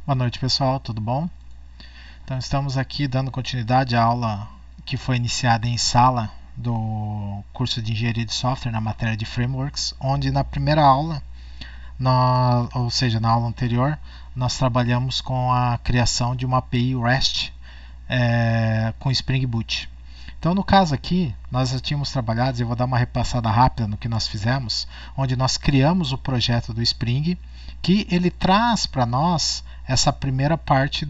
Boa noite, pessoal, tudo bom? Então, estamos aqui dando continuidade à aula que foi iniciada em sala do curso de Engenharia de Software na matéria de Frameworks, onde na primeira aula, ou seja, na aula anterior, nós trabalhamos com a criação de uma API REST com Spring Boot. Então, no caso aqui, nós já tínhamos trabalhado, eu vou dar uma repassada rápida no que nós fizemos, onde nós criamos o projeto do Spring, que ele traz para nós essa primeira parte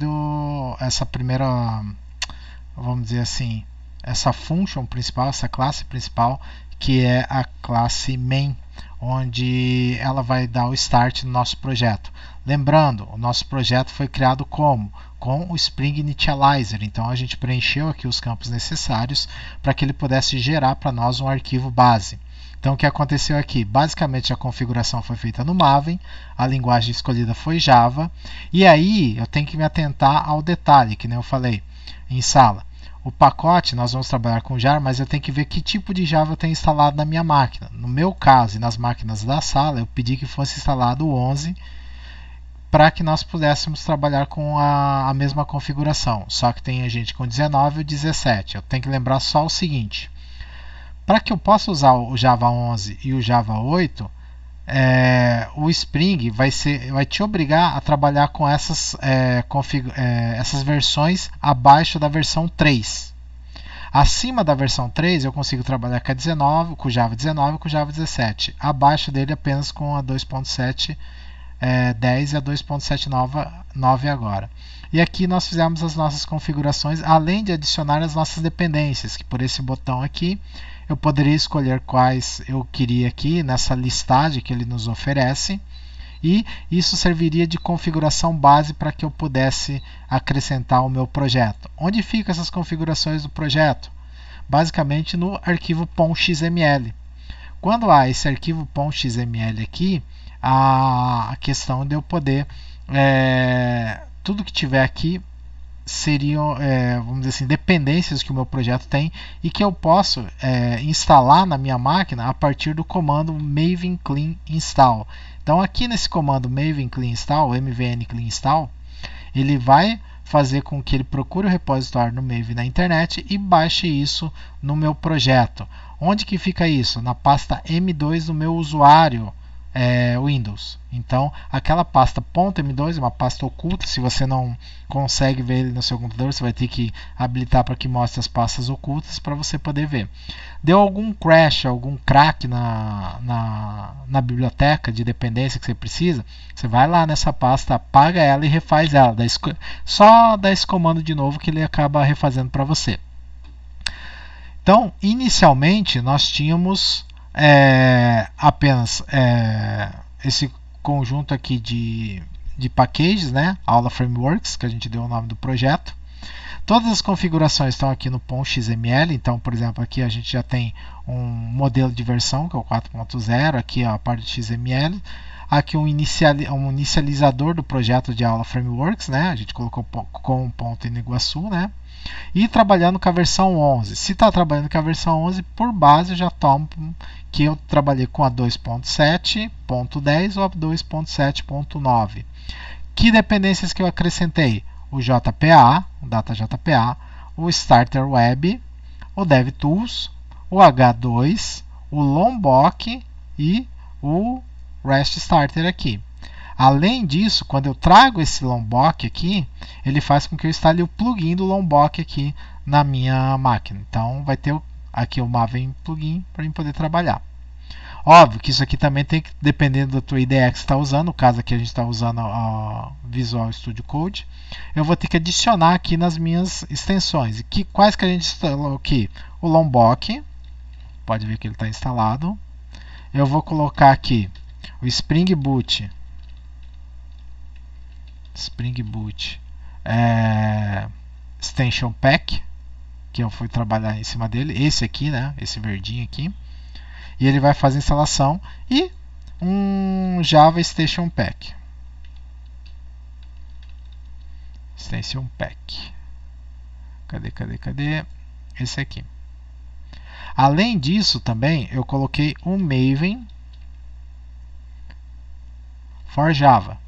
vamos dizer assim, essa function principal, essa classe principal, que é a classe main, onde ela vai dar o start no nosso projeto. Lembrando, o nosso projeto foi criado como? Com o Spring Initializer. Então a gente preencheu aqui os campos necessários para que ele pudesse gerar para nós um arquivo base. Então o que aconteceu aqui? Basicamente a configuração foi feita no Maven, a linguagem escolhida foi Java, e aí eu tenho que me atentar ao detalhe, que nem eu falei em sala. O pacote nós vamos trabalhar com Jar, mas eu tenho que ver que tipo de Java eu tenho instalado na minha máquina. No meu caso e nas máquinas da sala, eu pedi que fosse instalado o 11 para que nós pudéssemos trabalhar com a mesma configuração. Só que tem a gente com 19 e o 17. Eu tenho que lembrar só o seguinte: para que eu possa usar o Java 11 e o Java 8, o Spring vai te obrigar a trabalhar com essas versões abaixo da versão 3. Acima da versão 3 eu consigo trabalhar com a 19, com o Java 19 e com o Java 17. Abaixo dele apenas com a 2.7 10 e a 2.7 agora. E aqui nós fizemos as nossas configurações, além de adicionar as nossas dependências, que por esse botão aqui eu poderia escolher quais eu queria aqui nessa listagem que ele nos oferece, e isso serviria de configuração base para que eu pudesse acrescentar o meu projeto. Onde ficam essas configurações do projeto? Basicamente no arquivo .xml. Quando há esse arquivo .xml aqui, a questão de eu poder tudo que tiver aqui seriam, vamos dizer assim, dependências que o meu projeto tem e que eu posso instalar na minha máquina a partir do comando maven clean install. Então aqui nesse comando maven clean install, mvn clean install, ele vai fazer com que ele procure o repositório no Maven na internet e baixe isso no meu projeto. Onde que fica isso? Na pasta M2 do meu usuário Windows. Então, aquela pasta .m2 é uma pasta oculta. Se você não consegue ver ele no seu computador, você vai ter que habilitar para que mostre as pastas ocultas para você poder ver. Deu algum crash, algum crack na biblioteca de dependência que você precisa, você vai lá nessa pasta, apaga ela e refaz ela. Só dá esse comando de novo que ele acaba refazendo para você. Então, inicialmente, nós tínhamos apenas esse conjunto aqui de packages, né? Aula Frameworks, que a gente deu o nome do projeto. Todas as configurações estão aqui no .xml. Então, por exemplo, aqui a gente já tem um modelo de versão, que é o 4.0, aqui a parte de XML. Aqui um inicializador do projeto de aula Frameworks, né? A gente colocou com ponto em Iguaçu, né? E trabalhando com a versão 11. Se está trabalhando com a versão 11, por base eu já tomo que eu trabalhei com a 2.7.10 ou a 2.7.9. Que dependências que eu acrescentei? O JPA, o Data JPA, o Starter Web, o DevTools, o H2, o Lombok e o REST Starter aqui. Além disso, quando eu trago esse Lombok aqui, ele faz com que eu instale o plugin do Lombok aqui na minha máquina. Então vai ter aqui o Maven plugin para eu poder trabalhar. Óbvio que isso aqui também tem que, dependendo da tua IDE que você está usando, no caso aqui a gente está usando a Visual Studio Code, eu vou ter que adicionar aqui nas minhas extensões. Quais que a gente instalou aqui? O Lombok, pode ver que ele está instalado. Eu vou colocar aqui o Spring Boot Extension Pack, que eu fui trabalhar em cima dele, esse aqui, né? Esse verdinho aqui. E ele vai fazer a instalação e um Java Extension Pack. Extension Pack. Cadê? Esse aqui. Além disso, também eu coloquei um Maven for Java.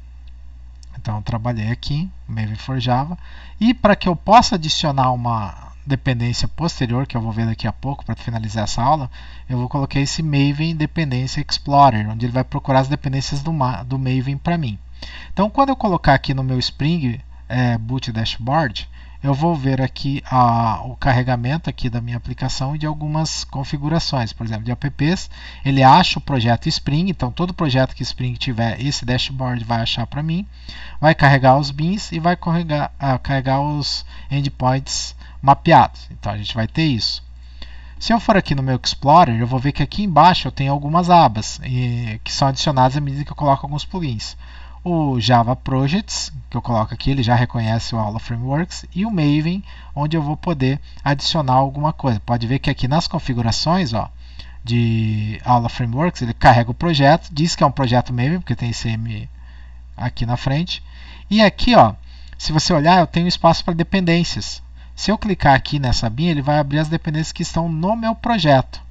Então eu trabalhei aqui, Maven for Java. E para que eu possa adicionar uma dependência posterior, que eu vou ver daqui a pouco para finalizar essa aula, eu vou colocar esse Maven Dependência Explorer, onde ele vai procurar as dependências do Maven para mim. Então quando eu colocar aqui no meu Spring Boot Dashboard, eu vou ver aqui o carregamento aqui da minha aplicação e de algumas configurações, por exemplo, de apps. Ele acha o projeto Spring, então todo projeto que Spring tiver, esse dashboard vai achar para mim, vai carregar os bins e vai carregar os endpoints mapeados. Então a gente vai ter isso. Se eu for aqui no meu Explorer, eu vou ver que aqui embaixo eu tenho algumas abas que são adicionadas à medida que eu coloco alguns plugins. O Java Projects, que eu coloco aqui, ele já reconhece o Aula Frameworks, e o Maven, onde eu vou poder adicionar alguma coisa. Pode ver que aqui nas configurações de Aula Frameworks, ele carrega o projeto, diz que é um projeto Maven, porque tem esse M aqui na frente. E aqui, se você olhar, eu tenho espaço para dependências. Se eu clicar aqui nessa abinha, ele vai abrir as dependências que estão no meu projeto.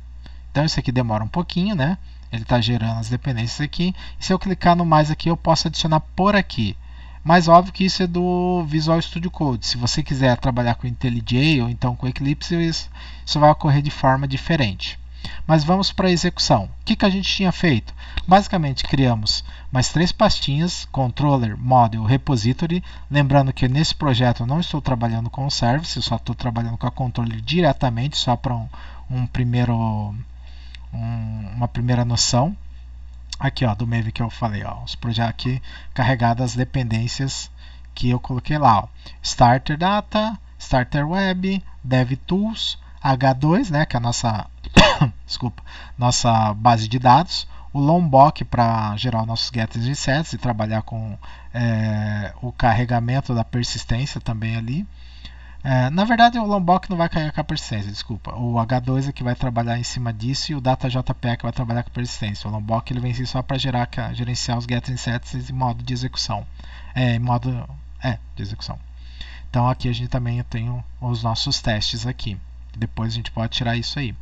Então isso aqui demora um pouquinho, né? Ele está gerando as dependências aqui. E se eu clicar no mais aqui, eu posso adicionar por aqui. Mas óbvio que isso é do Visual Studio Code. Se você quiser trabalhar com IntelliJ ou então com Eclipse, isso vai ocorrer de forma diferente. Mas vamos para a execução. O que a gente tinha feito? Basicamente criamos mais 3 pastinhas, Controller, Model, Repository. Lembrando que nesse projeto eu não estou trabalhando com o Service, eu só estou trabalhando com a Controller diretamente, só para uma primeira noção. Aqui do Maven que eu falei, os projetos aqui carregadas as dependências que eu coloquei lá. Starter Data, Starter Web, DevTools, H2, né, que é a nossa, nossa base de dados, o Lombok para gerar nossos getters e sets e trabalhar com o carregamento da persistência também ali. Na verdade, o Lombok não vai carregar com a persistência, desculpa. O H2 é que vai trabalhar em cima disso e o DataJPE é que vai trabalhar com a persistência. O Lombok ele vem só para gerenciar os getters e sets em modo de execução. De execução. Então aqui a gente também tem os nossos testes aqui. Depois a gente pode tirar isso aí.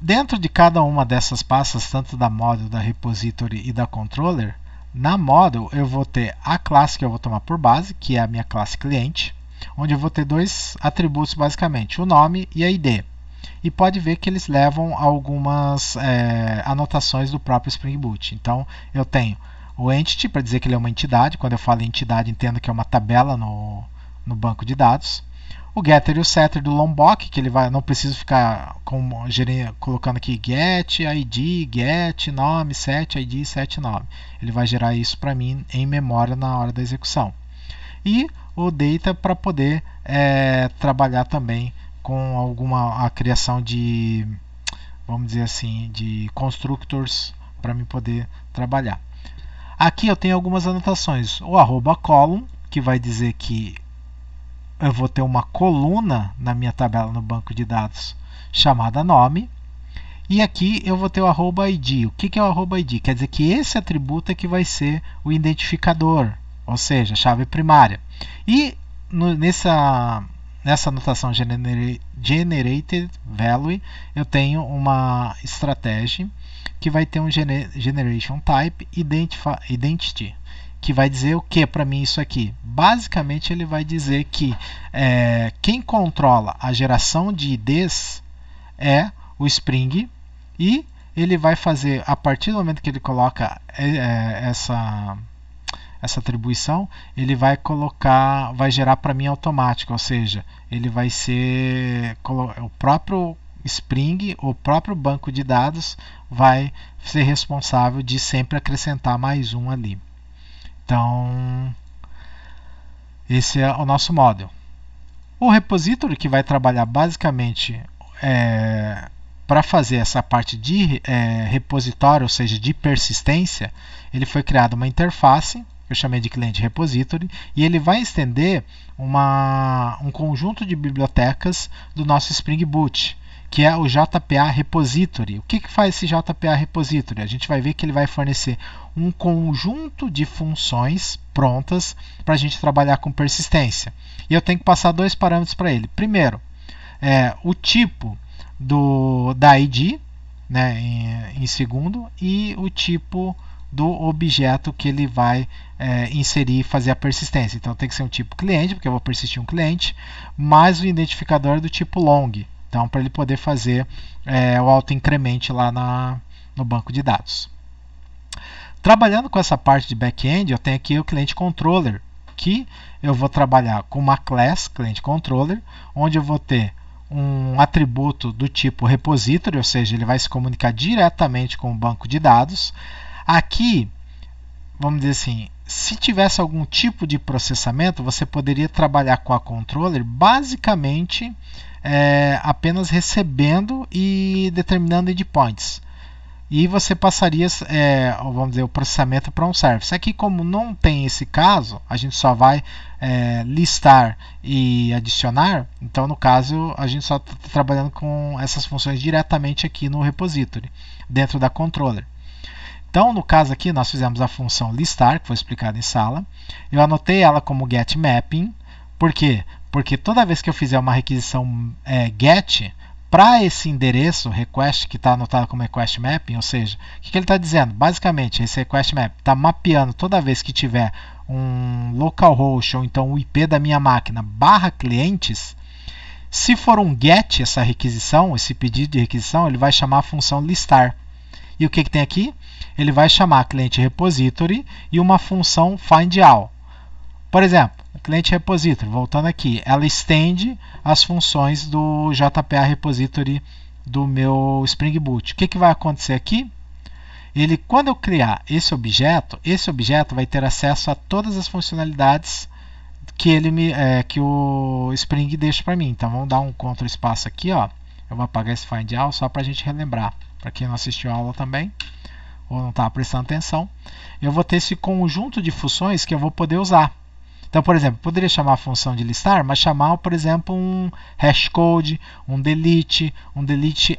Dentro de cada uma dessas pastas, tanto da Model, da Repository e da Controller, na Model eu vou ter a classe que eu vou tomar por base, que é a minha classe cliente, onde eu vou ter 2 atributos basicamente, o nome e a ID. E pode ver que eles levam algumas anotações do próprio Spring Boot. Então eu tenho o entity para dizer que ele é uma entidade. Quando eu falo entidade, entendo que é uma tabela no banco de dados. O getter e o setter do Lombok, que ele não preciso ficar colocando aqui get, id, get, nome, set, id, set, nome. Ele vai gerar isso para mim em memória na hora da execução. E o data para poder trabalhar também com a criação de, vamos dizer assim, de constructors para mim poder trabalhar. Aqui eu tenho algumas anotações. O @column, que vai dizer que eu vou ter uma coluna na minha tabela no banco de dados chamada nome. E aqui eu vou ter o @id. O que é o @id? Quer dizer que esse atributo é que vai ser o identificador, ou seja, a chave primária. E nessa anotação generated value, eu tenho uma estratégia que vai ter um generation type identity, que vai dizer o que para mim isso aqui? Basicamente ele vai dizer que quem controla a geração de IDs é o Spring, e ele vai fazer, a partir do momento que ele coloca essa atribuição, ele vai gerar para mim automático, ou seja, ele vai ser o próprio Spring, o próprio banco de dados vai ser responsável de sempre acrescentar mais um ali. Então, esse é o nosso model. O repository, que vai trabalhar basicamente para fazer essa parte de repositório, ou seja, de persistência, ele foi criado uma interface, que eu chamei de cliente repository, e ele vai estender um conjunto de bibliotecas do nosso Spring Boot, que é o JPA Repository. O que faz esse JPA Repository? A gente vai ver que ele vai fornecer um conjunto de funções prontas para a gente trabalhar com persistência. E eu tenho que passar 2 parâmetros para ele. Primeiro, o tipo da ID, né, em segundo, e o tipo do objeto que ele vai inserir e fazer a persistência. Então tem que ser um tipo cliente, porque eu vou persistir um cliente, mais o identificador do tipo long. Então, para ele poder fazer o autoincremente lá no banco de dados. Trabalhando com essa parte de back-end, eu tenho aqui o cliente controller, que eu vou trabalhar com uma class, cliente controller, onde eu vou ter um atributo do tipo repository, ou seja, ele vai se comunicar diretamente com o banco de dados. Aqui, vamos dizer assim, se tivesse algum tipo de processamento, você poderia trabalhar com a controller basicamente apenas recebendo e determinando endpoints. E você passaria vamos dizer, o processamento para um service. Aqui, como não tem esse caso, a gente só vai listar e adicionar. Então, no caso, a gente só está trabalhando com essas funções diretamente aqui no repository, dentro da controller. Então, no caso aqui, nós fizemos a função listar, que foi explicada em sala. Eu anotei ela como getMapping. Por quê? Porque toda vez que eu fizer uma requisição get, para esse endereço request que está anotado como request mapping, ou seja, o que ele está dizendo? Basicamente, esse request map está mapeando toda vez que tiver um localhost ou então o IP da minha máquina / clientes. Se for um get essa requisição, esse pedido de requisição, ele vai chamar a função listar. E o que tem aqui? Ele vai chamar cliente repository e uma função findAll. Por exemplo, cliente repository, voltando aqui, ela estende as funções do JPA repository do meu Spring Boot. O que vai acontecer aqui? Quando eu criar esse objeto vai ter acesso a todas as funcionalidades que o Spring deixa para mim. Então vamos dar um Ctrl espaço aqui, ó. Eu vou apagar esse findAll só para a gente relembrar, para quem não assistiu a aula também ou não estava prestando atenção. Eu vou ter esse conjunto de funções que eu vou poder usar. Então, por exemplo, poderia chamar a função de listar, mas chamar, por exemplo, um hashcode, um delete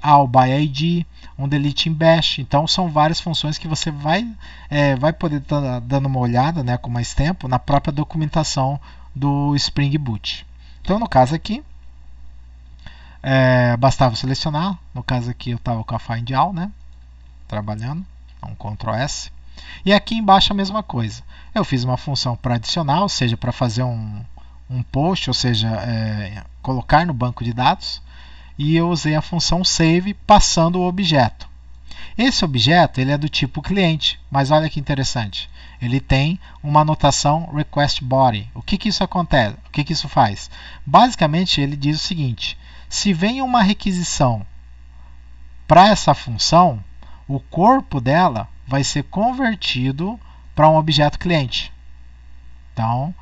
all by ID, um delete in bash. Então, são várias funções que você vai poder estar dando uma olhada, né, com mais tempo na própria documentação do Spring Boot. Então, no caso aqui, bastava selecionar. No caso aqui, eu estava com a findAll, né, trabalhando, um Ctrl S. E aqui embaixo a mesma coisa. Eu fiz uma função para adicionar, ou seja, para fazer um post, ou seja, colocar no banco de dados. E eu usei a função save passando o objeto. Esse objeto ele é do tipo cliente, mas olha que interessante. Ele tem uma anotação request body. O que isso acontece? O que isso faz? Basicamente, ele diz o seguinte: se vem uma requisição para essa função, o corpo dela vai ser convertido para um objeto cliente. Então,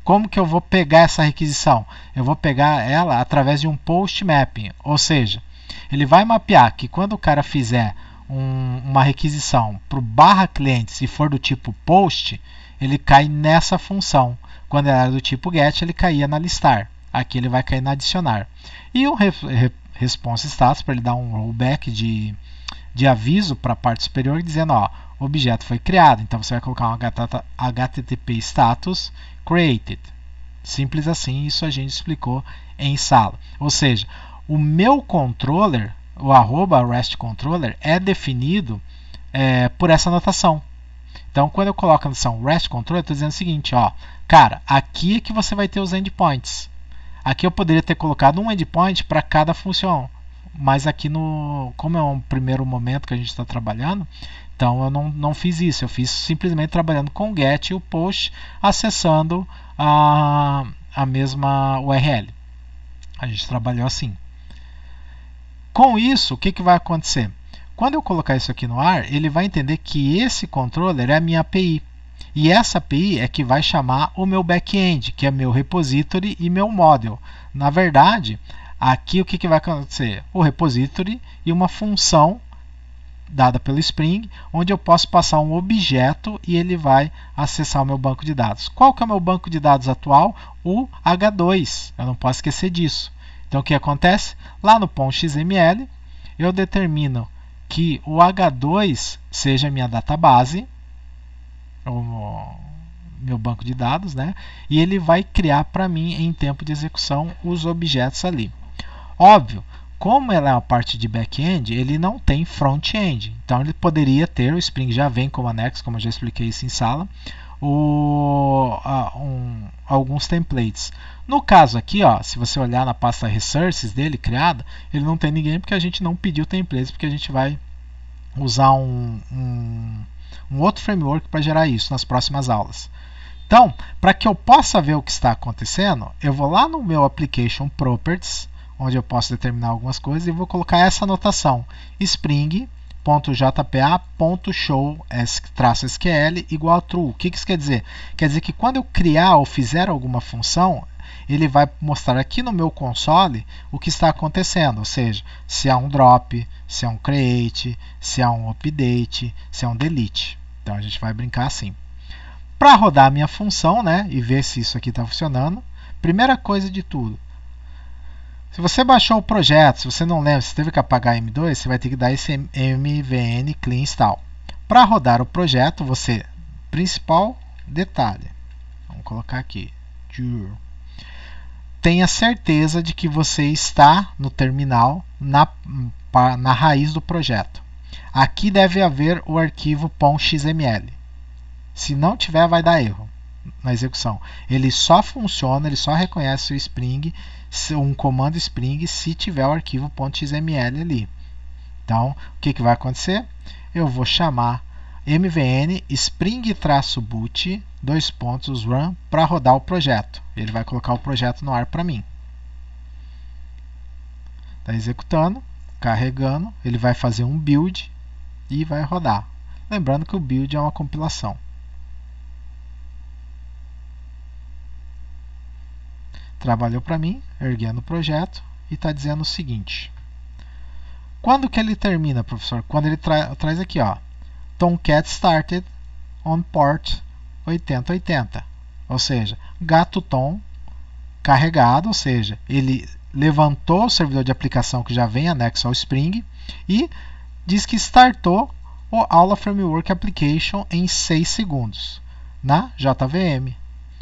como que eu vou pegar essa requisição? Eu vou pegar ela através de um post mapping, ou seja, ele vai mapear que quando o cara fizer uma requisição para o /cliente, se for do tipo post, ele cai nessa função. Quando ela era do tipo get, ele caía na listar. Aqui ele vai cair na adicionar. E o response status, para ele dar um rollback de aviso para a parte superior, dizendo, ó, o objeto foi criado. Então você vai colocar um HTTP status created. Simples assim, isso a gente explicou em sala. Ou seja, o meu controller, o @REST controller, é definido por essa anotação. Então, quando eu coloco a notação REST controller, eu estou dizendo o seguinte, ó, cara, aqui é que você vai ter os endpoints. Aqui eu poderia ter colocado um endpoint para cada função, mas aqui, como é um primeiro momento que a gente está trabalhando, então eu não fiz isso. Eu fiz simplesmente trabalhando com o get e o post, acessando a mesma URL. A gente trabalhou assim. Com isso, o que vai acontecer? Quando eu colocar isso aqui no ar, ele vai entender que esse controller é a minha API. E essa API é que vai chamar o meu back-end, que é meu repository e meu model. Na verdade, aqui o que vai acontecer? O repository e uma função dada pelo Spring, onde eu posso passar um objeto e ele vai acessar o meu banco de dados. Qual que é o meu banco de dados atual? O H2. Eu não posso esquecer disso. Então, o que acontece? Lá no .xml, eu determino que o H2 seja a minha database, o meu banco de dados, né? E ele vai criar para mim, em tempo de execução, os objetos ali. Óbvio, Como ela é uma parte de back-end, ele não tem front-end. Então ele poderia ter, o Spring já vem como anexo, como eu já expliquei isso em sala, alguns templates. No caso aqui, ó, se você olhar na pasta resources dele criada, ele não tem ninguém porque a gente não pediu templates, porque a gente vai usar um outro framework para gerar isso nas próximas aulas. Então, para que eu possa ver o que está acontecendo, eu vou lá no meu Application Properties, onde eu posso determinar algumas coisas, e vou colocar essa anotação: spring.jpa.show-sql igual a true. O que isso quer dizer? Quer dizer que quando eu criar ou fizer alguma função, ele vai mostrar aqui no meu console o que está acontecendo, ou seja, se há um drop, se há um create, se há um update, se há um delete. Então a gente vai brincar assim. Para rodar a minha função, né, e ver se isso aqui está funcionando, primeira coisa de tudo, se você baixou o projeto, se você não lembra, se teve que apagar M2, você vai ter que dar esse mvn clean install. Para rodar o projeto, você, principal detalhe, vamos colocar aqui, tenha certeza de que você está no terminal, na raiz do projeto. Aqui deve haver o arquivo .xml. Se não tiver, vai dar erro na execução. Ele só funciona, ele só reconhece o Spring, um comando Spring, se tiver o arquivo .xml ali. Então, o que vai acontecer? Eu vou chamar mvn spring-boot run para rodar o projeto. Ele vai colocar o projeto no ar para mim. Está executando, carregando, ele vai fazer um build e vai rodar. Lembrando que o build é uma compilação. Trabalhou para mim, erguendo o projeto, e está dizendo o seguinte: quando que ele termina, professor? Quando ele traz aqui, ó, Tomcat started on port 8080, ou seja, gato Tom carregado, ou seja, ele levantou o servidor de aplicação que já vem anexo ao Spring e diz que startou o Aula Framework Application em 6 segundos na JVM.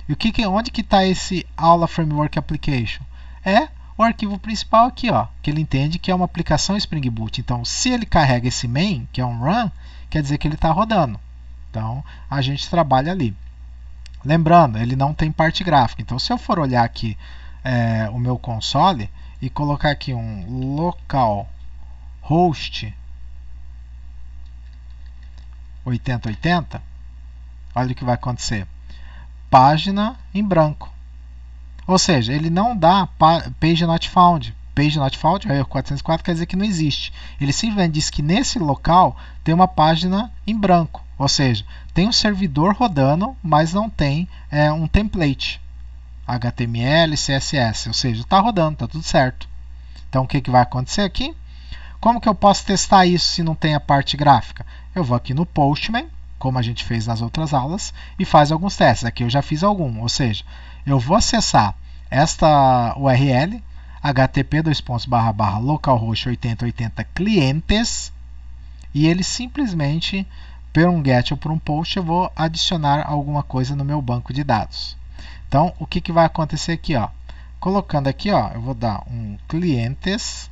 E onde que está esse Aula Framework Application? É o arquivo principal aqui, ó, que ele entende que é uma aplicação Spring Boot. Então, se ele carrega esse main, que é um run, quer dizer que ele está rodando. Então, a gente trabalha ali. Lembrando, ele não tem parte gráfica. Então, se eu for olhar aqui o meu console e colocar aqui um localhost 8080, olha o que vai acontecer. Página em branco. Ou seja, ele não dá page not found. Page not found, erro 404, quer dizer que não existe. Ele simplesmente diz que nesse local tem uma página em branco. Ou seja, tem um servidor rodando, mas não tem um template. HTML, CSS. Ou seja, está rodando, está tudo certo. Então, o que vai acontecer aqui? Como que eu posso testar isso se não tem a parte gráfica? Eu vou aqui no Postman, como a gente fez nas outras aulas, e faz alguns testes. Aqui eu já fiz algum, ou seja, eu vou acessar esta URL, http://localhost 8080 clientes, e ele simplesmente, por um get ou por um post, eu vou adicionar alguma coisa no meu banco de dados. Então, o que vai acontecer aqui? Ó? Colocando aqui, ó, eu vou dar um clientes,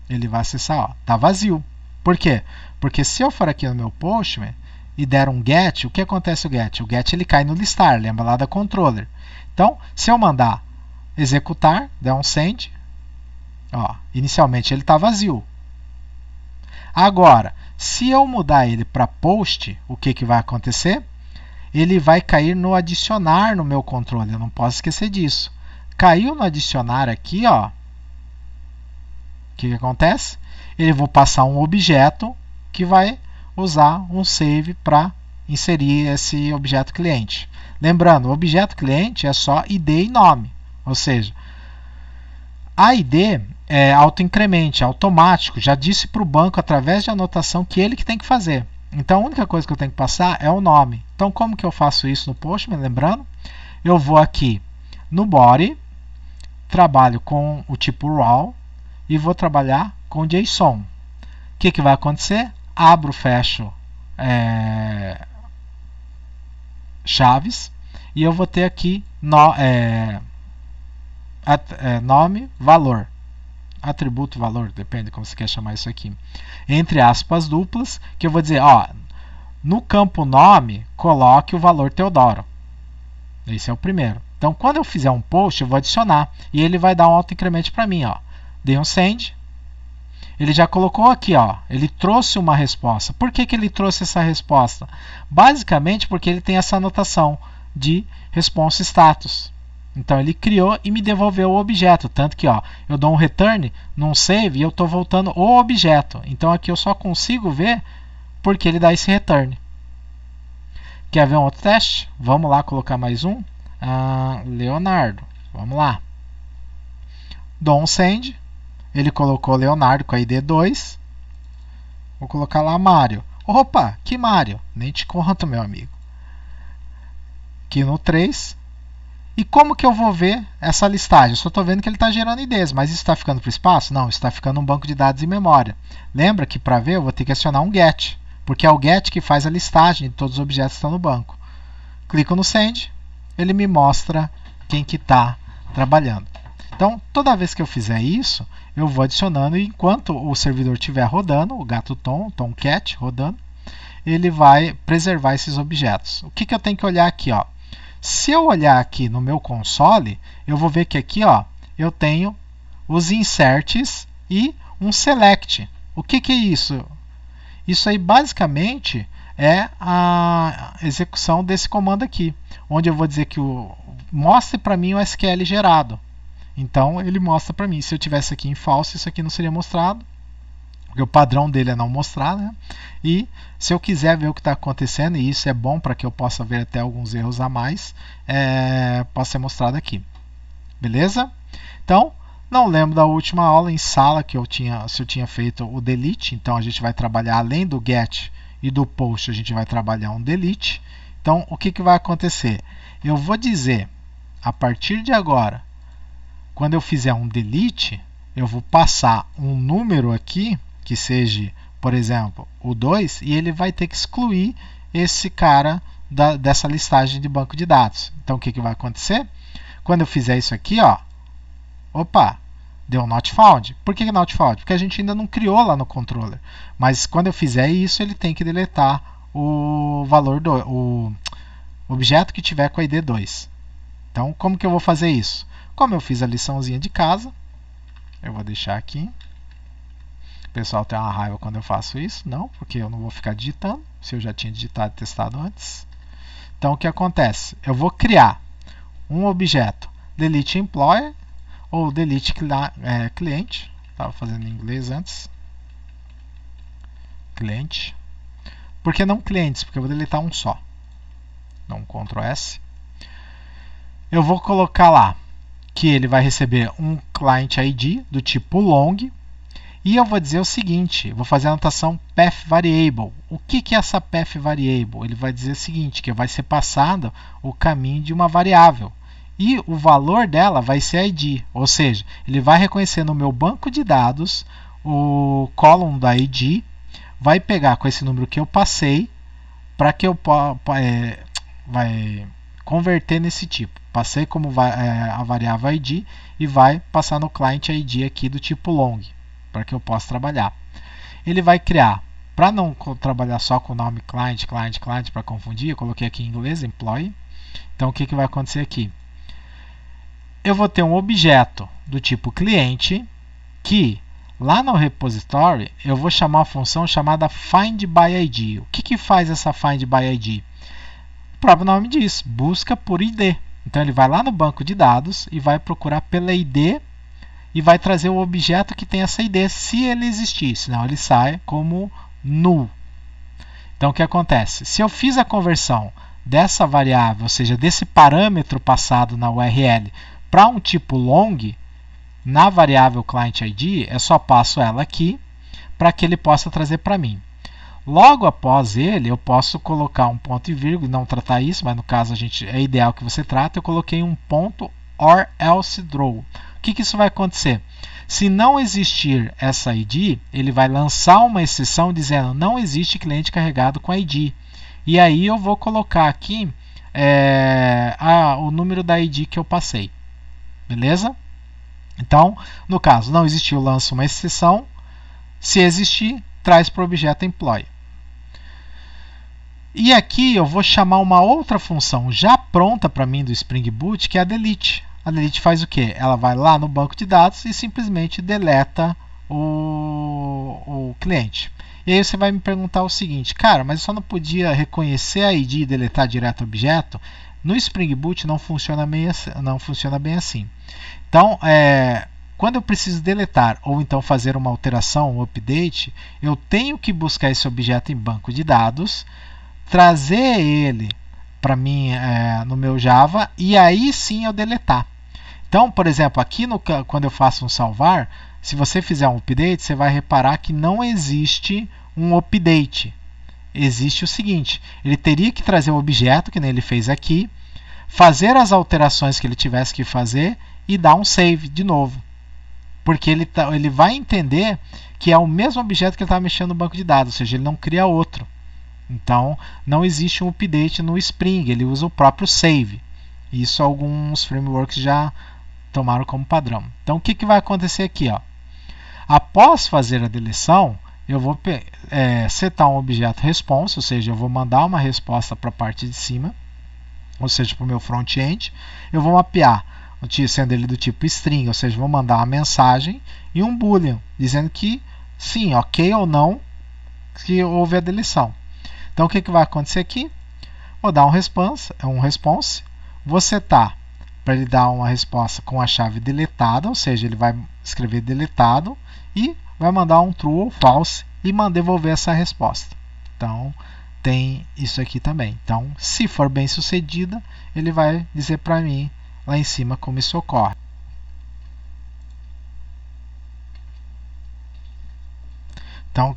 ele vai acessar, está vazio. Por quê? Porque se eu for aqui no meu Postman e der um get, o que acontece o get? O get ele cai no listar, lembra lá da controller. Então, se eu mandar executar, der um send, ó, inicialmente ele está vazio. Agora, se eu mudar ele para post, o que vai acontecer? Ele vai cair no adicionar no meu controle, eu não posso esquecer disso. Caiu no adicionar aqui, ó, o que acontece? Ele vai passar um objeto que vai usar um save para inserir esse objeto cliente. Lembrando, o objeto cliente é só ID e nome, ou seja, a ID é autoincremente, automático, já disse para o banco através de anotação que ele que tem que fazer. Então a única coisa que eu tenho que passar é o nome. Então como que eu faço isso no Postman? Lembrando, eu vou aqui no body, trabalho com o tipo raw e vou trabalhar com JSON. O que vai acontecer? Abro, fecho chaves e eu vou ter aqui nome, valor. atributo valor, depende como você quer chamar isso aqui, entre aspas duplas, que eu vou dizer, ó, no campo nome, coloque o valor Teodoro. Esse é o primeiro. Então, quando eu fizer um post, eu vou adicionar. E ele vai dar um autoincremento para mim. Ó. Dei um send. Ele já colocou aqui. Ó, ele trouxe uma resposta. Por que, que ele trouxe essa resposta? Basicamente porque ele tem essa anotação de response status. Então, ele criou e me devolveu o objeto. Tanto que ó, eu dou um return num save e eu estou voltando o objeto. Então, aqui eu só consigo ver porque ele dá esse return. Quer ver um outro teste? Vamos lá colocar mais um. Leonardo. Vamos lá. Dou um send. Ele colocou Leonardo com a ID 2. Vou colocar lá Mário. Opa, que Mário? Nem te conto, meu amigo. Aqui no 3. E como que eu vou ver essa listagem? Eu só estou vendo que ele está gerando IDs, mas isso está ficando para o espaço? Não, está ficando um banco de dados em memória. Lembra que para ver eu vou ter que acionar um GET. Porque é o GET que faz a listagem de todos os objetos que estão no banco. Clico no Send, ele me mostra quem que está trabalhando. Então, toda vez que eu fizer isso, eu vou adicionando e enquanto o servidor estiver rodando, o gato Tom, Tomcat rodando, ele vai preservar esses objetos. O que, que eu tenho que olhar aqui? Ó? Se eu olhar aqui no meu console, eu vou ver que aqui ó, eu tenho os inserts e um select. O que, que é isso? Isso aí basicamente é a execução desse comando aqui, onde eu vou dizer que mostre para mim o SQL gerado. Então ele mostra para mim. Se eu tivesse aqui em false, isso aqui não seria mostrado, porque o padrão dele é não mostrar, né? E se eu quiser ver o que está acontecendo, e isso é bom para que eu possa ver até alguns erros a mais, pode ser mostrado aqui. Beleza? Então, não lembro da última aula em sala que se eu tinha feito o delete. Então a gente vai trabalhar além do get e do post, a gente vai trabalhar um delete. Então o que, que vai acontecer? Eu vou dizer, a partir de agora, quando eu fizer um delete, eu vou passar um número aqui, que seja, por exemplo, o 2, e ele vai ter que excluir esse cara dessa listagem de banco de dados. Então o que, que vai acontecer? Quando eu fizer isso aqui, ó, opa, deu not found. Por que not found? Porque a gente ainda não criou lá no controller. Mas quando eu fizer isso, ele tem que deletar o valor o objeto que tiver com a ID 2. Então, como que eu vou fazer isso? Como eu fiz a liçãozinha de casa, eu vou deixar aqui. O pessoal tem uma raiva quando eu faço isso. Não, porque eu não vou ficar digitando, se eu já tinha digitado e testado antes. Então, o que acontece? Eu vou criar um objeto delete employer ou delete cliente. Estava fazendo em inglês antes. Cliente. Por que não clientes? Porque eu vou deletar um só. Dá um Ctrl S. Eu vou colocar lá que ele vai receber um client ID do tipo long. E eu vou dizer o seguinte, vou fazer a anotação path variable. O que, que é essa path variable? Ele vai dizer o seguinte, que vai ser passado o caminho de uma variável. E o valor dela vai ser ID, ou seja, ele vai reconhecer no meu banco de dados o column da ID, vai pegar com esse número que eu passei, para que eu vai converter nesse tipo. Passei como a variável ID e vai passar no client ID aqui do tipo long, para que eu possa trabalhar. Ele vai criar, para não trabalhar só com o nome client, para confundir, eu coloquei aqui em inglês, employee. Então o que, que vai acontecer aqui? Eu vou ter um objeto do tipo cliente que lá no repository eu vou chamar uma função chamada findById. O que, que faz essa findById? O próprio nome diz, busca por ID. Então ele vai lá no banco de dados e vai procurar pela ID e vai trazer o objeto que tem essa ID, se ele existir, senão ele sai como null. Então o que acontece? Se eu fiz a conversão dessa variável, ou seja, desse parâmetro passado na URL, para um tipo long, na variável client ID, eu só passo ela aqui para que ele possa trazer para mim. Logo após ele, eu posso colocar um ponto e vírgula, não tratar isso, mas no caso é ideal que você trate, eu coloquei um ponto or else draw. O que, que isso vai acontecer? Se não existir essa ID, ele vai lançar uma exceção dizendo não existe cliente carregado com ID. E aí eu vou colocar aqui o número da ID que eu passei. Beleza? Então, no caso, não existiu, lança uma exceção. Se existir, traz para o objeto employee. E aqui eu vou chamar uma outra função já pronta para mim do Spring Boot, que é a delete. A delete faz o quê? Ela vai lá no banco de dados e simplesmente deleta o cliente. E aí você vai me perguntar o seguinte, cara, mas eu só não podia reconhecer a ID e deletar direto o objeto? No Spring Boot não funciona bem assim. Então, quando eu preciso deletar ou então fazer uma alteração, um update, eu tenho que buscar esse objeto em banco de dados, trazer ele para mim no meu Java e aí sim eu deletar. Então, por exemplo, aqui quando eu faço um salvar, se você fizer um update, você vai reparar que não existe um update. Existe o seguinte, ele teria que trazer o objeto, que nem ele fez aqui, fazer as alterações que ele tivesse que fazer e dar um save de novo. Porque ele vai entender que é o mesmo objeto que ele estava mexendo no banco de dados, ou seja, ele não cria outro. Então, não existe um update no Spring, ele usa o próprio save. Isso alguns frameworks já tomaram como padrão. Então, o que vai acontecer aqui? Ó? Após fazer a deleção, eu vou setar um objeto response, ou seja, eu vou mandar uma resposta para a parte de cima, ou seja, para o meu front-end. Eu vou mapear, sendo ele do tipo string, ou seja, vou mandar uma mensagem e um boolean, dizendo que sim, ok ou não, que houve a deleção. Então, o que vai acontecer aqui? Vou dar um response, vou setar para ele dar uma resposta com a chave deletada, ou seja, ele vai escrever deletado e vai mandar um true ou false e devolver essa resposta. Então, tem isso aqui também. Então, se for bem sucedida, ele vai dizer para mim lá em cima como isso ocorre. Então,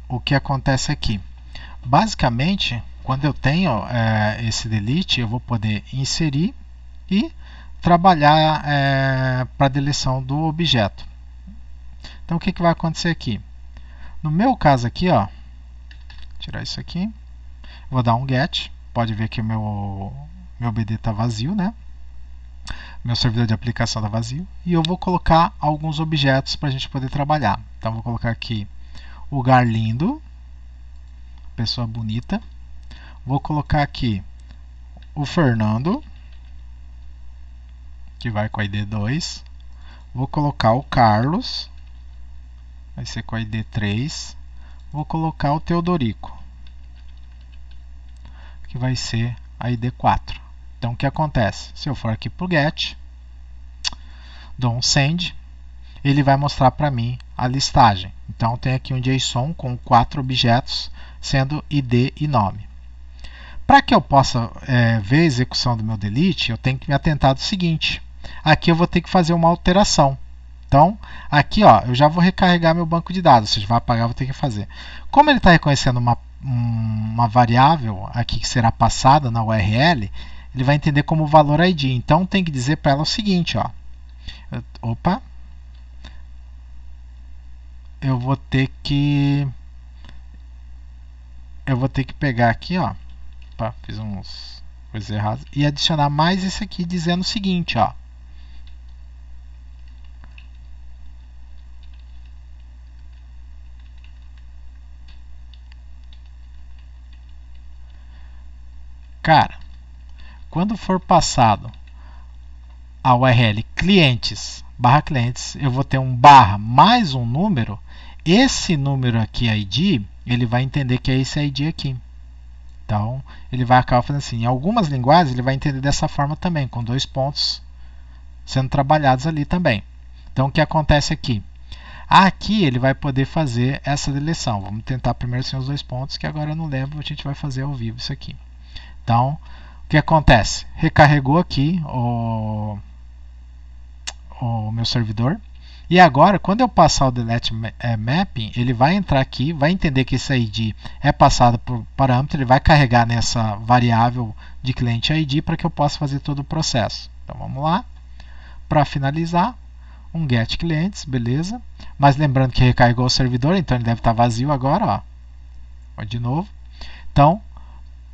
o que acontece aqui? Basicamente, quando eu tenho esse delete, eu vou poder inserir e trabalhar para a deleção do objeto. Então, o que vai acontecer aqui? No meu caso aqui, ó, tirar isso aqui, vou dar um get, pode ver que o meu BD está vazio, né? Meu servidor de aplicação está vazio, e eu vou colocar alguns objetos para a gente poder trabalhar. Então, vou colocar aqui o Garlindo, pessoa bonita. Vou colocar aqui o Fernando, que vai com a ID 2. Vou colocar o Carlos, vai ser com a ID 3. Vou colocar o Teodorico, que vai ser a ID 4. Então, o que acontece? Se eu for aqui para o get, dou um send, ele vai mostrar para mim a listagem. Então, tem aqui um JSON com 4 objetos, sendo ID e nome. Para que eu possa ver a execução do meu delete, eu tenho que me atentar do seguinte. Aqui eu vou ter que fazer uma alteração. Então, aqui ó, eu já vou recarregar meu banco de dados, ou seja, vai apagar, vou ter que fazer. Como ele está reconhecendo uma variável aqui que será passada na URL, ele vai entender como valor ID. Então, tem que dizer para ela o seguinte, ó. Opa! Eu vou ter que pegar aqui, ó. Opa, fiz uns coisas erradas. E adicionar mais esse aqui dizendo o seguinte, ó. Cara, quando for passado a URL clientes, barra clientes, eu vou ter um barra mais um número. Esse número aqui, ID, ele vai entender que é esse ID aqui. Então, ele vai acabar fazendo assim. Em algumas linguagens, ele vai entender dessa forma também, com 2 pontos sendo trabalhados ali também. Então, o que acontece aqui? Aqui, ele vai poder fazer essa deleção. Vamos tentar primeiro sem os 2 pontos, que agora eu não lembro, a gente vai fazer ao vivo isso aqui. Então, o que acontece? Recarregou aqui o meu servidor. E agora, quando eu passar o delete mapping, ele vai entrar aqui, vai entender que esse ID é passado por parâmetro, ele vai carregar nessa variável de cliente ID para que eu possa fazer todo o processo. Então vamos lá. Para finalizar, um get clientes, beleza. Mas lembrando que recarregou o servidor, então ele deve estar vazio agora, ó. De novo. Então,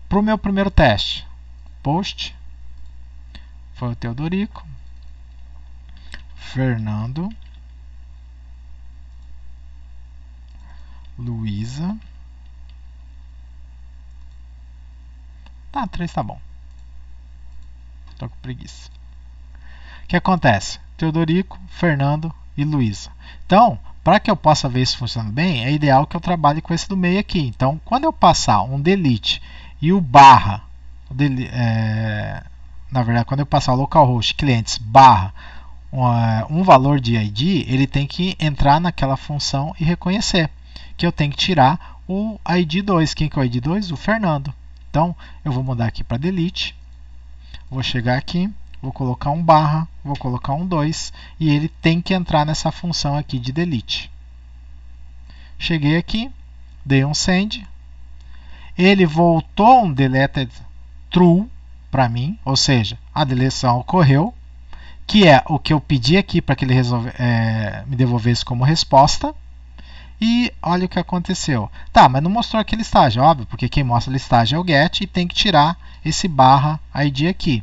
para o meu primeiro teste, post, foi o Teodorico. Fernando, Luísa. Tá, 3 tá bom. Tô com preguiça. O que acontece? Teodorico, Fernando e Luísa. Então, para que eu possa ver isso funcionando bem, é ideal que eu trabalhe com esse do meio aqui. Então, quando eu passar um delete e o barra, na verdade, quando eu passar o localhost clientes barra um valor de ID, ele tem que entrar naquela função e reconhecer que eu tenho que tirar o ID 2. Quem que é o ID 2? O Fernando. Então, eu vou mudar aqui para delete. Vou chegar aqui, vou colocar um barra, vou colocar um 2 e ele tem que entrar nessa função aqui de delete. Cheguei aqui, dei um send, ele voltou um deleted true para mim, ou seja, a deleção ocorreu, que é o que eu pedi aqui para que ele me devolvesse como resposta. E olha o que aconteceu. Tá, mas não mostrou aquele estágio, óbvio, porque quem mostra a listagem é o get e tem que tirar esse barra ID aqui.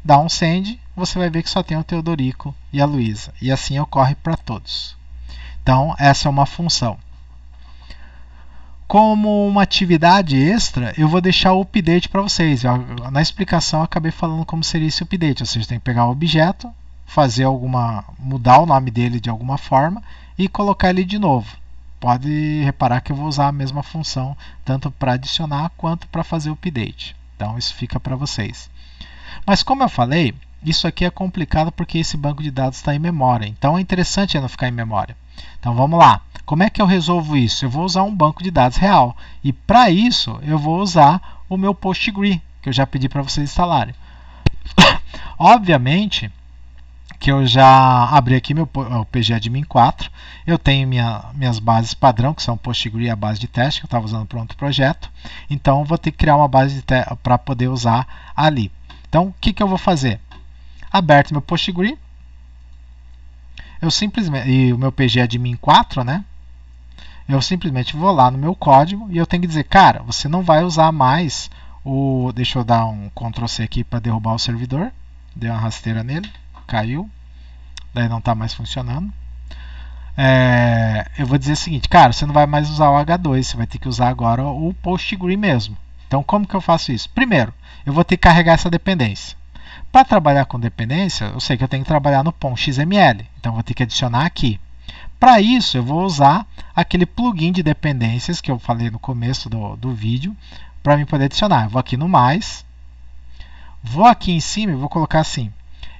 Dá um send, você vai ver que só tem o Teodorico e a Luísa. E assim ocorre para todos. Então, essa é uma função. Como uma atividade extra, eu vou deixar o update para vocês. Na explicação, eu acabei falando como seria esse update. Ou seja, tem que pegar o objeto, mudar o nome dele de alguma forma e colocar ele de novo. Pode reparar que eu vou usar a mesma função tanto para adicionar quanto para fazer o update. Então isso fica para vocês. Mas como eu falei, isso aqui é complicado porque esse banco de dados está em memória. Então é interessante não ficar em memória. Então vamos lá. Como é que eu resolvo isso? Eu vou usar um banco de dados real. E para isso eu vou usar o meu PostgreSQL, que eu já pedi para vocês instalarem. Obviamente que eu já abri aqui o pgadmin 4, eu tenho minhas bases padrão, que são PostgreSQL e a base de teste, que eu estava usando para outro projeto, então eu vou ter que criar uma base para poder usar ali. Então, o que eu vou fazer? Aberto meu PostgreSQL, eu simplesmente, e o meu pgadmin 4, né? Eu simplesmente vou lá no meu código e eu tenho que dizer, cara, você não vai usar mais o... Deixa eu dar um Ctrl+C aqui para derrubar o servidor, dei uma rasteira nele. Caiu, daí não está mais funcionando. Eu vou dizer o seguinte, cara, você não vai mais usar o H2, você vai ter que usar agora o PostgreSQL mesmo. Então, como que eu faço isso? Primeiro, eu vou ter que carregar essa dependência. Para trabalhar com dependência, eu sei que eu tenho que trabalhar no POM.xml, então eu vou ter que adicionar aqui. Para isso, eu vou usar aquele plugin de dependências que eu falei no começo do vídeo, para mim poder adicionar. Eu vou aqui no mais, vou aqui em cima e vou colocar assim.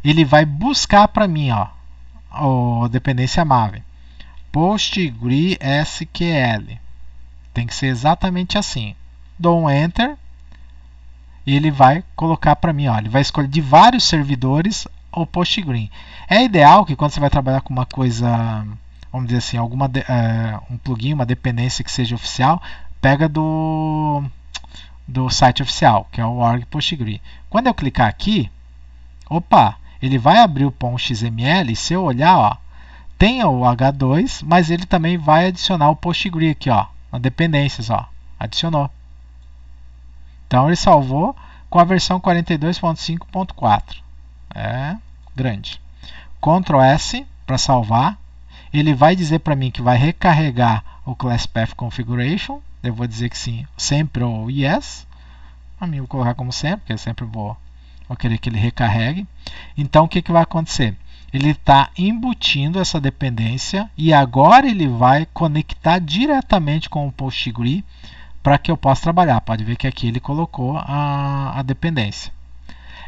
Ele vai buscar para mim a dependência Maven. PostgreSQL. Tem que ser exatamente assim. Dou um Enter. E ele vai colocar para mim. Ele vai escolher de vários servidores o PostgreSQL. É ideal que quando você vai trabalhar com uma coisa, vamos dizer assim, um plugin, uma dependência que seja oficial, pega do site oficial, que é o org PostgreSQL. Quando eu clicar aqui, ele vai abrir o POM.xml e se eu olhar, tem o H2, mas ele também vai adicionar o PostgreSQL aqui, na dependências, adicionou. Então ele salvou com a versão 42.5.4. É grande. Ctrl S para salvar. Ele vai dizer para mim que vai recarregar o Class Path Configuration. Eu vou dizer que sim, sempre ou yes. A mim vou colocar como sempre, porque eu sempre vou querer que ele recarregue. Então o que vai acontecer? Ele está embutindo essa dependência e agora ele vai conectar diretamente com o PostgreSQL para que eu possa trabalhar. Pode ver que aqui ele colocou a dependência.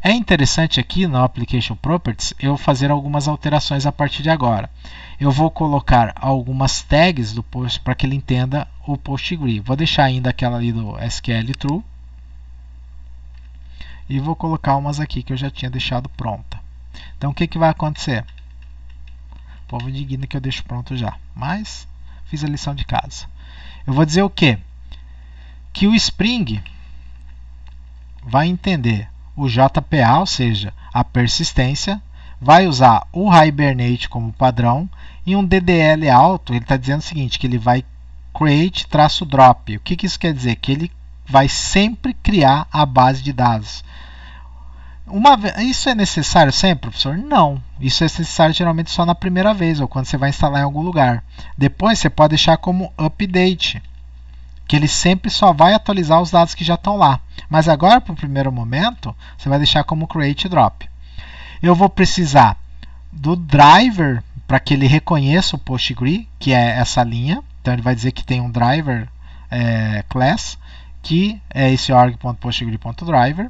É interessante aqui no Application Properties eu fazer algumas alterações a partir de agora. Eu vou colocar algumas tags do post para que ele entenda o PostgreSQL. Vou deixar ainda aquela ali do SQL True. E vou colocar umas aqui que eu já tinha deixado pronta. Então o que vai acontecer? O povo indigna que eu deixo pronto já, mas fiz a lição de casa. Eu vou dizer o quê? Que o Spring vai entender o JPA, ou seja, a persistência, vai usar o Hibernate como padrão e um DDL alto, ele está dizendo o seguinte, que ele vai create-drop. O que isso quer dizer? Que ele vai sempre criar a base de dados. Isso é necessário sempre, professor? Não. Isso é necessário geralmente só na primeira vez ou quando você vai instalar em algum lugar. Depois você pode deixar como update, que ele sempre só vai atualizar os dados que já estão lá. Mas agora, para o primeiro momento, você vai deixar como create drop. Eu vou precisar do driver para que ele reconheça o PostgRE, que é essa linha. Então ele vai dizer que tem um driver class, que é esse org.postgre.driver.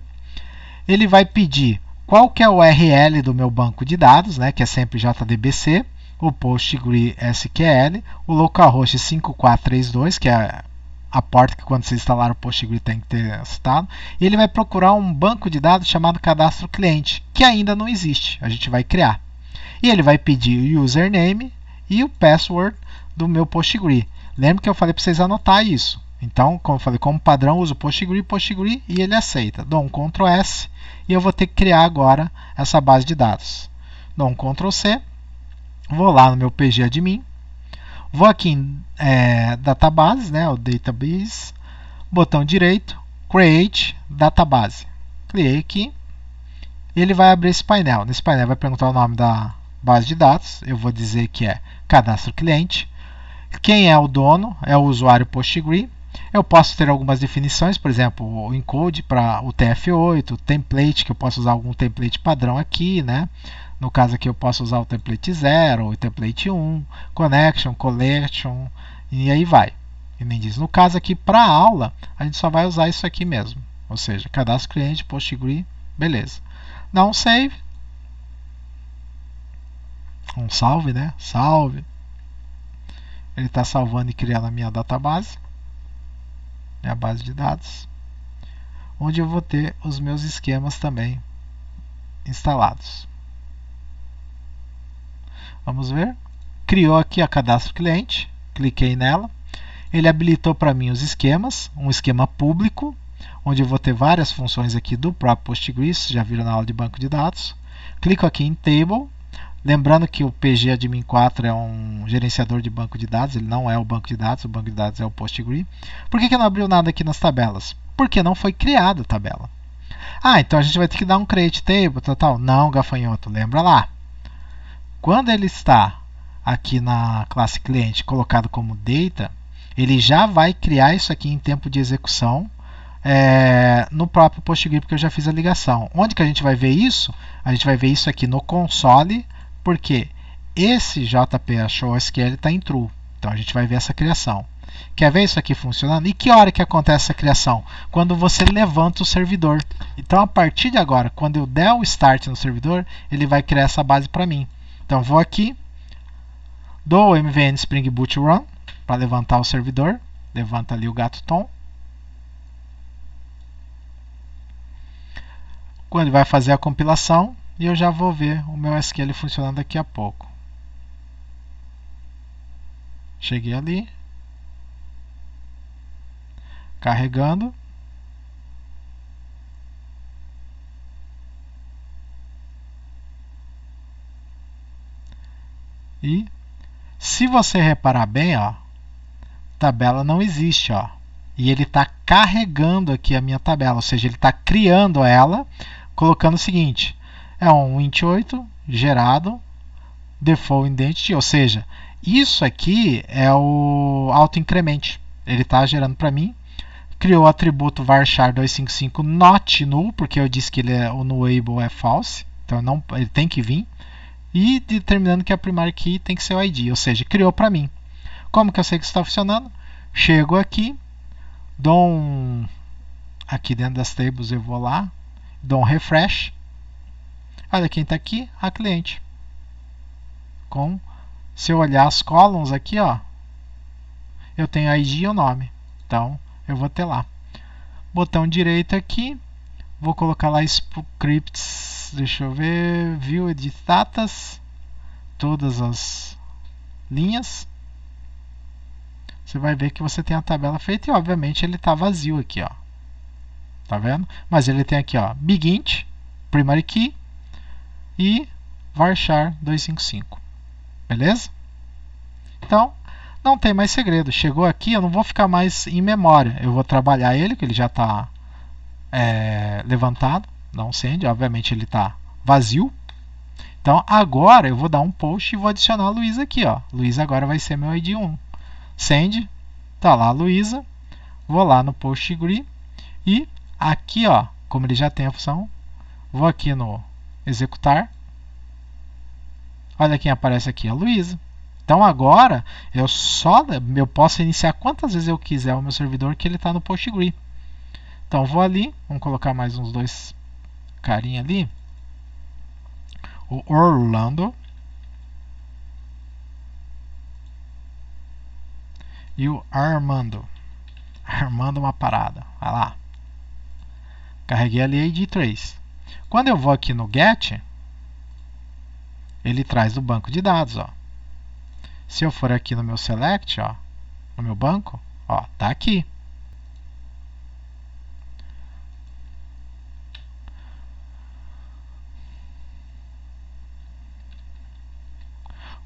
Ele vai pedir qual que é o URL do meu banco de dados, né, que é sempre JDBC, o PostgreSQL, o localhost 5432, que é a porta que quando você instalar o PostgRE tem que ter citado, e ele vai procurar um banco de dados chamado cadastro cliente, que ainda não existe, a gente vai criar. E ele vai pedir o username e o password do meu PostgRE. Lembra que eu falei para vocês anotar isso. Então, como eu falei, como padrão, eu uso PostgRE e ele aceita. Dou um Ctrl S e eu vou ter que criar agora essa base de dados. Dou um Ctrl C, vou lá no meu pgadmin, vou aqui em database, né, o database, botão direito, create database. Cliquei aqui, ele vai abrir esse painel. Nesse painel vai perguntar o nome da base de dados, eu vou dizer que é cadastro cliente. Quem é o dono? É o usuário PostgRE. Eu posso ter algumas definições, por exemplo, o encode para o TF8, o template, que eu posso usar algum template padrão aqui, né? No caso aqui eu posso usar o template 0, o template 1, connection, collection, e aí vai. E nem diz. No caso aqui, para a aula, a gente só vai usar isso aqui mesmo. Ou seja, cadastro cliente, PostgRE, beleza. Dá um save. Um salve, né? Salve. Ele está salvando e criando a minha database, minha base de dados, onde eu vou ter os meus esquemas também instalados. Vamos ver. Criou aqui a cadastro cliente, cliquei nela. Ele habilitou para mim os esquemas, um esquema público, onde eu vou ter várias funções aqui do próprio PostgRE, já viram na aula de banco de dados. Clico aqui em Table. Lembrando que o pgadmin 4 é um gerenciador de banco de dados, ele não é o banco de dados é o PostgRE. Por que não abriu nada aqui nas tabelas? Porque não foi criada a tabela. Ah, então a gente vai ter que dar um create table, tal. Não, gafanhoto, lembra lá. Quando ele está aqui na classe cliente colocado como data, ele já vai criar isso aqui em tempo de execução no próprio PostgRE, porque eu já fiz a ligação. Onde que a gente vai ver isso? A gente vai ver isso aqui no console, porque esse JP show SQL está em true. Então a gente vai ver essa criação. Quer ver isso aqui funcionando? E que hora que acontece essa criação? Quando você levanta o servidor. Então a partir de agora, quando eu der o start no servidor, ele vai criar essa base para mim. Então vou aqui, dou o mvn Spring Boot Run para levantar o servidor. Levanta ali o gato Tom. Quando ele vai fazer a compilação, e eu já vou ver o meu SQL funcionando daqui a pouco. Cheguei ali, carregando. E se você reparar bem, ó, tabela não existe, ó. E ele está carregando aqui a minha tabela, ou seja, ele está criando ela, colocando o seguinte: é um int8 gerado default identity, ou seja, isso aqui é o auto-increment. Ele está gerando para mim. Criou o atributo varchar 255 not null, porque eu disse que o nullable é false, então ele tem que vir. E determinando que a primary key tem que ser o ID, ou seja, criou para mim. Como que eu sei que isso está funcionando? Chego aqui, dou aqui dentro das tables eu vou lá, dou um refresh. Olha quem está aqui, a cliente. Se eu olhar as columns aqui, ó, eu tenho ID e o nome. Então, eu vou ter lá. Botão direito aqui, vou colocar lá scripts, deixa eu ver, view edit datas, todas as linhas. Você vai ver que você tem a tabela feita e obviamente ele está vazio aqui, ó. Tá vendo? Mas ele tem aqui, ó, begint, primary key e varchar 255. Beleza? Então, não tem mais segredo. Chegou aqui, eu não vou ficar mais em memória. Eu vou trabalhar ele, que ele já está levantado. Não send, obviamente ele está vazio. Então agora eu vou dar um post e vou adicionar a Luísa aqui, ó. Luísa agora vai ser meu ID 1. Send, tá lá a Luísa. Vou lá no post agree e aqui, ó, como ele já tem a função, vou aqui no executar. Olha quem aparece aqui, a Luísa. Então agora eu posso iniciar quantas vezes eu quiser o meu servidor que ele está no PostgreSQL. Então vou ali, vamos colocar mais uns dois carinha ali. O Orlando e o Armando. Armando uma parada. Vai lá. Carreguei ali a ID3. Quando eu vou aqui no Get, ele traz do banco de dados, ó. Se eu for aqui no meu Select, ó, no meu banco, ó, tá aqui.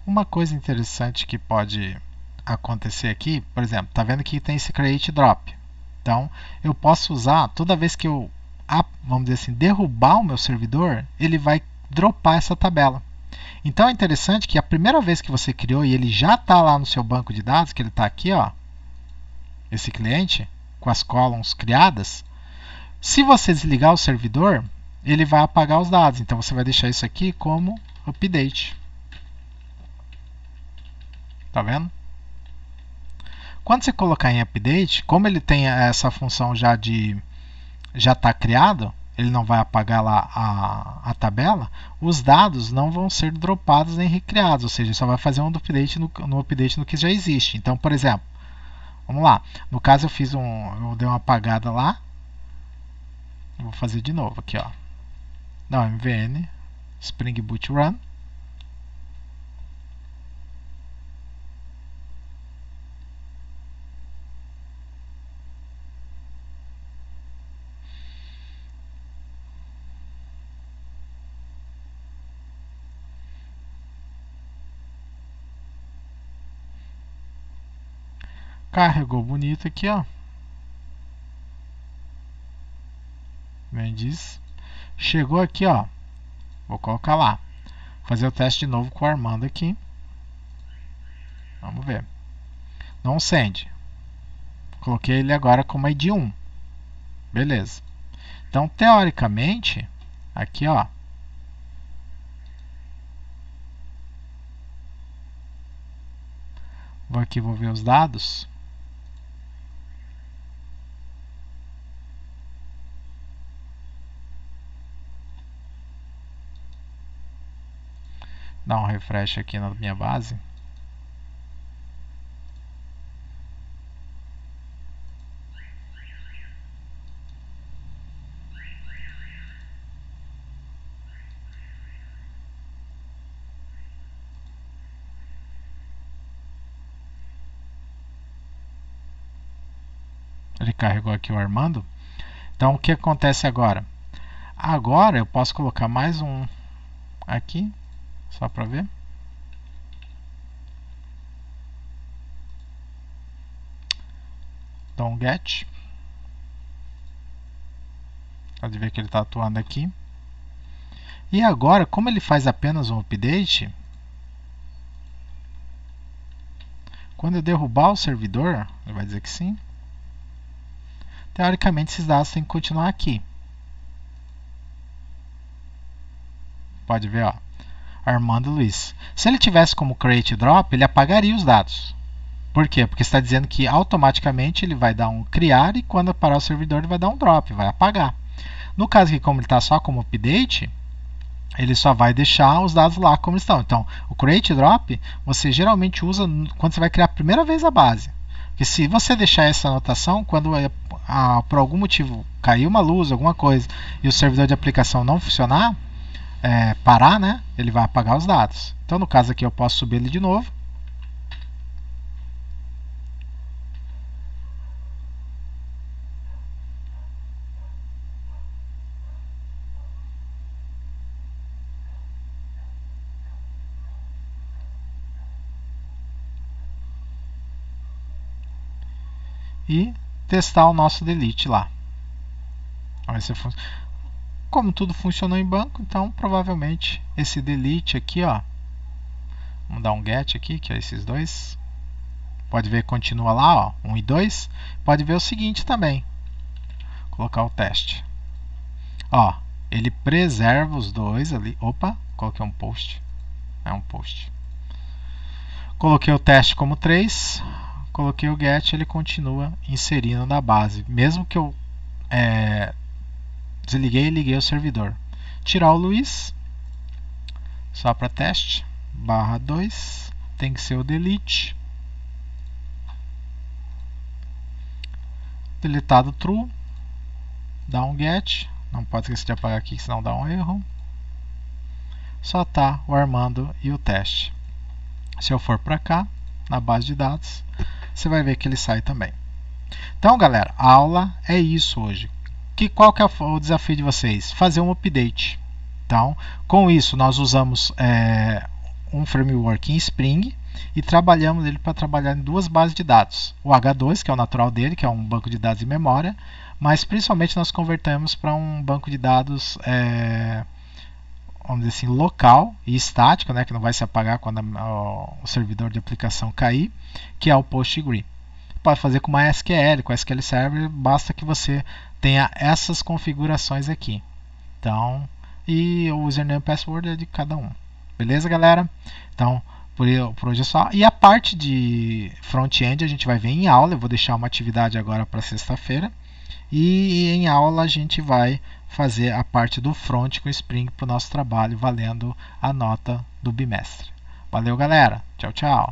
Uma coisa interessante que pode acontecer aqui, por exemplo, tá vendo que tem esse create drop. Então, eu posso usar toda vez que eu, vamos dizer assim, derrubar o meu servidor, ele vai dropar essa tabela. Então é interessante que a primeira vez que você criou e ele já está lá no seu banco de dados, que ele está aqui, ó, esse cliente, com as columns criadas, se você desligar o servidor, ele vai apagar os dados. Então você vai deixar isso aqui como update. Tá vendo? Quando você colocar em update, como ele tem essa função já está criado, ele não vai apagar lá a tabela, os dados não vão ser dropados nem recriados, ou seja, só vai fazer um update no update no que já existe. Então, por exemplo, vamos lá, no caso eu dei uma apagada lá, eu vou fazer de novo aqui, ó. Não, mvn Spring Boot Run. Carregou bonito aqui, ó. Vem diz. Chegou aqui, ó. Vou colocar lá. Fazer o teste de novo com o Armando aqui. Vamos ver. Não send. Coloquei ele agora como ID 1. Beleza. Então, teoricamente, aqui, ó. Vou ver os dados. Dar um refresh aqui na minha base. Ele carregou aqui o Armando. Então, o que acontece agora? Agora eu posso colocar mais um aqui, só para ver. Então, get. Pode ver que ele está atuando aqui. E agora, como ele faz apenas um update, quando eu derrubar o servidor, ele vai dizer que sim. Teoricamente, esses dados têm que continuar aqui. Pode ver, ó. Armando Luiz. Se ele tivesse como create drop, ele apagaria os dados. Por quê? Porque está dizendo que automaticamente ele vai dar um criar e quando parar o servidor ele vai dar um drop, vai apagar. No caso aqui, como ele está só como update, ele só vai deixar os dados lá como estão. Então, o create drop você geralmente usa quando você vai criar a primeira vez a base. Porque se você deixar essa anotação, quando por algum motivo cair uma luz, alguma coisa, e o servidor de aplicação não funcionar, parar, né, ele vai apagar os dados. Então, no caso aqui, eu posso subir ele de novo. E testar o nosso delete lá. Como tudo funcionou em banco, então provavelmente esse delete aqui, ó, vamos dar um get aqui, que é esses dois. Pode ver que continua lá, ó, 1 e 2. Pode ver o seguinte também. Vou colocar o teste. Ó, ele preserva os dois ali. Opa, coloquei um post. É um post. Coloquei o teste como 3. Coloquei o get, ele continua inserindo na base. Mesmo que eu desliguei e liguei o servidor. Tirar o Luiz. Só para teste. /2. Tem que ser o delete. Deletado true. Dá um get. Não pode esquecer de apagar aqui, senão dá um erro. Só tá o Armando e o teste. Se eu for para cá, na base de dados, você vai ver que ele sai também. Então, galera, a aula é isso hoje. Qual que é o desafio de vocês? Fazer um update. Então, com isso, nós usamos um framework em Spring e trabalhamos ele para trabalhar em duas bases de dados. O H2, que é o natural dele, que é um banco de dados de memória, mas principalmente nós convertemos para um banco de dados vamos dizer assim, local e estático, né, que não vai se apagar quando o servidor de aplicação cair, que é o PostgreSQL. Pode fazer com MySQL, com SQL Server, basta que você tenha essas configurações aqui. Então, e o username e password é de cada um. Beleza, galera? Então, por hoje é só. E a parte de front-end a gente vai ver em aula. Eu vou deixar uma atividade agora para sexta-feira. E em aula a gente vai fazer a parte do front com Spring para o nosso trabalho, valendo a nota do bimestre. Valeu, galera. Tchau, tchau.